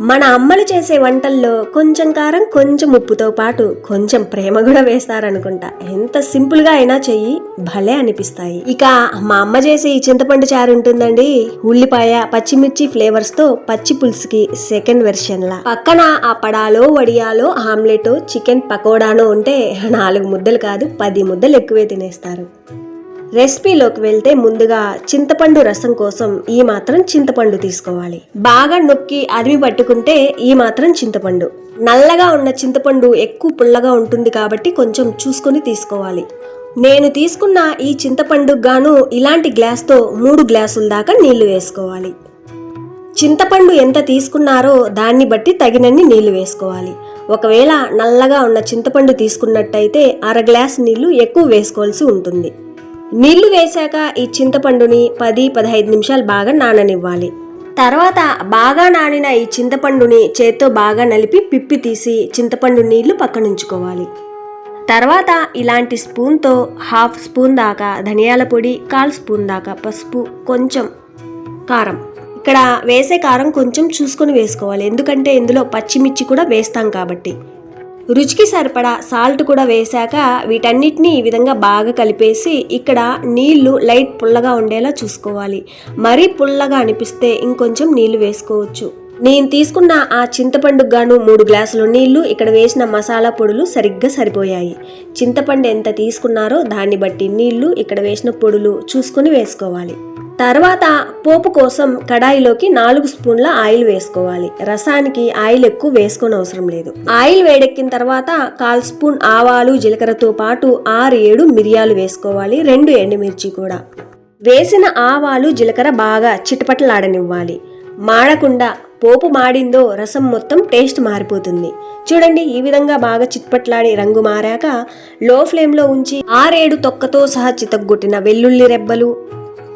మన అమ్మలు చేసే వంటల్లో కొంచెం కారం కొంచెం ఉప్పుతో పాటు కొంచెం ప్రేమ కూడా వేస్తారనుకుంటా. ఎంత సింపుల్ గా అయినా చెయ్యి భలే అనిపిస్తాయి. ఇక మా అమ్మ చేసే ఈ చింతపండు చారు ఉంటుందండి, ఉల్లిపాయ పచ్చిమిర్చి ఫ్లేవర్స్ తో పచ్చి పులుసుకి సెకండ్ వెర్షన్ లా. పక్కన ఆ పడాలో వడియాలో ఆమ్లెట్ చికెన్ పకోడానో ఉంటే 4 ముద్దలు కాదు 10 ముద్దలు ఎక్కువే తినేస్తారు. రెసిపీలోకి వెళ్తే ముందుగా చింతపండు రసం కోసం ఈ మాత్రం చింతపండు తీసుకోవాలి. బాగా నొక్కి అదిమి పట్టుకుంటే ఈ మాత్రం చింతపండు. నల్లగా ఉన్న చింతపండు ఎక్కువ పుల్లగా ఉంటుంది కాబట్టి కొంచెం చూసుకొని తీసుకోవాలి. నేను తీసుకున్న ఈ చింతపండుకు గాను ఇలాంటి గ్లాస్తో 3 గ్లాసుల దాకా నీళ్లు వేసుకోవాలి. చింతపండు ఎంత తీసుకున్నారో దాన్ని బట్టి తగినన్ని నీళ్లు వేసుకోవాలి. ఒకవేళ నల్లగా ఉన్న చింతపండు తీసుకున్నట్టయితే 1/2 గ్లాస్ నీళ్లు ఎక్కువ వేసుకోవాల్సి ఉంటుంది. నీళ్లు వేశాక ఈ చింతపండుని 10-15 నిమిషాలు బాగా నాననివ్వాలి. తర్వాత బాగా నానిన ఈ చింతపండుని చేత్తో బాగా నలిపి పిప్పి తీసి చింతపండు నీళ్లు పక్కనుంచుకోవాలి. తర్వాత ఇలాంటి స్పూన్తో 1/2 స్పూన్ దాకా ధనియాల పొడి, 1/4 స్పూన్ దాకా పసుపు, కొంచెం కారం. ఇక్కడ వేసే కారం కొంచెం చూసుకొని వేసుకోవాలి, ఎందుకంటే ఇందులో పచ్చిమిర్చి కూడా వేస్తాం కాబట్టి. రుచికి సరిపడా సాల్ట్ కూడా వేశాక వీటన్నిటిని ఈ విధంగా బాగా కలిపేసి ఇక్కడ నీళ్లు లైట్ పుల్లగా ఉండేలా చూసుకోవాలి. మరీ పుల్లగా అనిపిస్తే ఇంకొంచెం నీళ్లు వేసుకోవచ్చు. నేను తీసుకున్న ఆ చింతపండుకు గాను 3 గ్లాసులు నీళ్లు, ఇక్కడ వేసిన మసాలా పొడులు సరిగ్గా సరిపోయాయి. చింతపండు ఎంత తీసుకున్నారో దాన్ని బట్టి నీళ్లు, ఇక్కడ వేసిన పొడులు చూసుకుని వేసుకోవాలి. తర్వాత పోపు కోసం కడాయిలోకి 4 స్పూన్ల ఆయిల్ వేసుకోవాలి. రసానికి ఆయిల్ ఎక్కువ వేసుకోని అవసరం లేదు. ఆయిల్ వేడెక్కిన తర్వాత 1/4 స్పూన్ ఆవాలు జీలకర్రతో పాటు 6-7 మిరియాలు వేసుకోవాలి. 2 ఎండుమిర్చి కూడా వేసిన ఆవాలు జీలకర్ర బాగా చిటపటలాడనివ్వాలి. మాడకుండా, పోపు మాడిందో రసం మొత్తం టేస్ట్ మారిపోతుంది. చూడండి, ఈ విధంగా బాగా చిట్పట్లాడి రంగు మారాక లో ఫ్లేమ్లో ఉంచి 6-7 తొక్కతో సహా చితగ్గొట్టిన వెల్లుల్లి రెబ్బలు,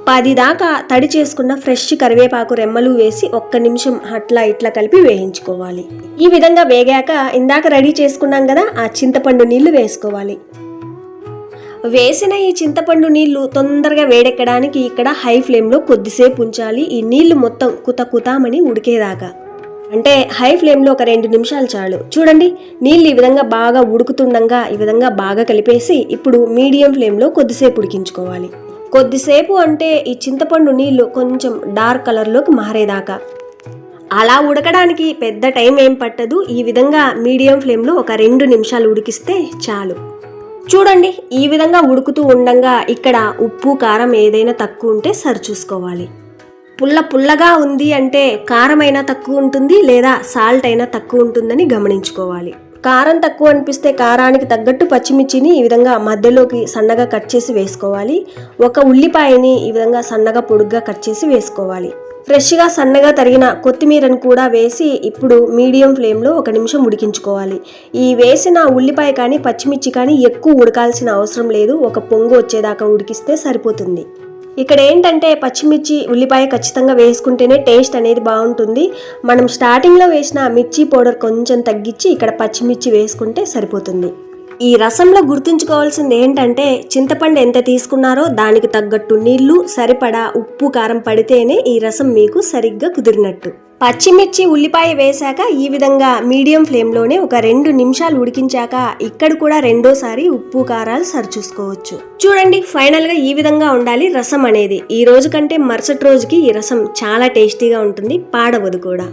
10 దాకా తడి చేసుకున్న ఫ్రెష్ కరివేపాకు రెమ్మలు వేసి 1 నిమిషం అట్లా ఇట్లా కలిపి వేయించుకోవాలి. ఈ విధంగా వేగాక ఇందాక రెడీ చేసుకున్నాం కదా ఆ చింతపండు నీళ్లు వేసుకోవాలి. వేసిన ఈ చింతపండు నీళ్లు తొందరగా వేడెక్కడానికి ఇక్కడ హై ఫ్లేమ్లో కొద్దిసేపు ఉంచాలి. ఈ నీళ్లు మొత్తం కుతామని ఉడికేదాకా, అంటే హై ఫ్లేమ్లో ఒక 2 నిమిషాలు చాలు. చూడండి, నీళ్ళు ఈ విధంగా బాగా ఉడుకుతుండగా ఈ విధంగా బాగా కలిపేసి ఇప్పుడు మీడియం ఫ్లేమ్లో కొద్దిసేపు ఉడికించుకోవాలి. కొద్దిసేపు అంటే ఈ చింతపండు నీళ్లు కొంచెం డార్క్ కలర్లోకి మారేదాకా. అలా ఉడకడానికి పెద్ద టైం ఏం పట్టదు. ఈ విధంగా మీడియం ఫ్లేమ్లో ఒక 2 నిమిషాలు ఉడికిస్తే చాలు. చూడండి, ఈ విధంగా ఉడుకుతూ ఉండగా ఇక్కడ ఉప్పు కారం ఏదైనా తక్కువ ఉంటే సరి చూసుకోవాలి. పుల్లగా ఉంది అంటే కారం అయినా తక్కువ ఉంటుంది, లేదా సాల్ట్ అయినా తక్కువ ఉంటుందని గమనించుకోవాలి. కారం తక్కువ అనిపిస్తే కారానికి తగ్గట్టు పచ్చిమిర్చిని ఈ విధంగా మధ్యలోకి సన్నగా కట్ చేసి వేసుకోవాలి. 1 ఉల్లిపాయని ఈ విధంగా సన్నగా పొడుగ్గా కట్ చేసి వేసుకోవాలి. ఫ్రెష్గా సన్నగా తరిగిన కొత్తిమీరను కూడా వేసి ఇప్పుడు మీడియం ఫ్లేమ్లో 1 నిమిషం ఉడికించుకోవాలి. ఈ వేసిన ఉల్లిపాయ కానీ పచ్చిమిర్చి కానీ ఎక్కువ ఉడకాల్సిన అవసరం లేదు, ఒక పొంగు వచ్చేదాకా ఉడికిస్తే సరిపోతుంది. ఇక్కడ ఏంటంటే పచ్చిమిర్చి ఉల్లిపాయ ఖచ్చితంగా వేసుకుంటేనే టేస్ట్ అనేది బాగుంటుంది. మనం స్టార్టింగ్లో వేసిన మిర్చి పౌడర్ కొంచెం తగ్గించి ఇక్కడ పచ్చిమిర్చి వేసుకుంటే సరిపోతుంది. ఈ రసంలో గుర్తుంచుకోవాల్సింది ఏంటంటే చింతపండు ఎంత తీసుకున్నారో దానికి తగ్గట్టు నీళ్లు, సరిపడా ఉప్పు కారం పడితేనే ఈ రసం మీకు సరిగ్గా కుదిరినట్టు. పచ్చిమిర్చి ఉల్లిపాయ వేశాక ఈ విధంగా మీడియం ఫ్లేమ్లోనే ఒక 2 నిమిషాలు ఉడికించాక ఇక్కడ కూడా రెండోసారి ఉప్పు కారాలు సరిచూసుకోవచ్చు. చూడండి, ఫైనల్గా ఈ విధంగా ఉండాలి రసం అనేది. ఈ రోజు కంటే మరుసటి రోజుకి ఈ రసం చాలా టేస్టీగా ఉంటుంది, పాడవదు కూడా.